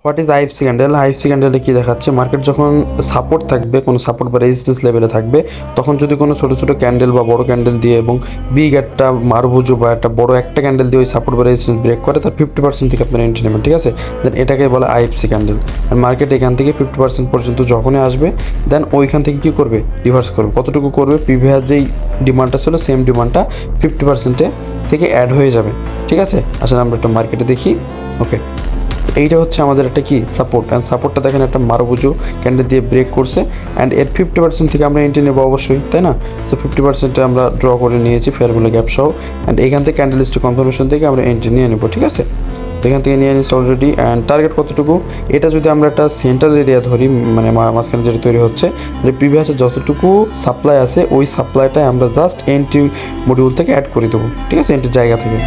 What is IFC candle? IFC ক্যান্ডেলে কী দেখাচ্ছে, মার্কেট যখন সাপোর্ট থাকবে, কোনো সাপোর্ট বা রেজিস্ট্যান্স লেভেলে থাকবে, তখন যদি কোনো ছোটো ছোটো ক্যান্ডেল বা বড় ক্যান্ডেল দিয়ে এবং বিগ একটা মারভুজো বা একটা বড় একটা ক্যান্ডেল দিয়ে ওই সাপোর্ট বা রেজিস্ট্যান্স ব্রেক করে, তার 50% থেকে আপনার এন্ট্রি নেবেন, ঠিক আছে? দেন এটাকে বলে আইএফসি ক্যান্ডেল। আর মার্কেট এখান থেকে 50% পর্যন্ত যখনই আসবে, দেন ওইখান থেকে কী করবে, রিভার্স করবে। কতটুকু করবে, প্রিভিয়াস যেই ডিমান্ডটা ছিল সেম ডিমান্ডটা 50% থেকে অ্যাড হয়ে যাবে, ঠিক আছে? আসলে আমরা একটা মার্কেটে দেখি। ওকে, এইটা হচ্ছে আমাদের একটা কি সাপোর্ট, অ্যান্ড সাপোর্টটা দেখেন একটা মারভুজো ক্যান্ডেল দিয়ে ব্রেক করছে, অ্যান্ড এর 50% থেকে আমরা এন্ট্রি নেবো অবশ্যই, তাই না? সো 50% আমরা ড্র করে নিয়েছি ফেয়ার ভ্যালু গ্যাপ সহ, অ্যান্ড এখান থেকে ক্যান্ডেল স্টিক কনফার্মেশন থেকে আমরা এন্ট্রি নিয়ে নেবো, ঠিক আছে? এখান থেকে নিয়ে নিচ্ছি অলরেডি। অ্যান্ড টার্গেট কতটুকু, এটা যদি আমরা একটা সেন্ট্রাল এরিয়া ধরি, মানে মাঝখানে যেটা তৈরি হচ্ছে, যে প্রিভিয়াসে যতটুকু সাপ্লাই আছে ওই সাপ্লাইটাই আমরা জাস্ট এন্ট্রি মডিউল থেকে অ্যাড করে দেবো, ঠিক আছে? এন্ট্রির জায়গা থেকে।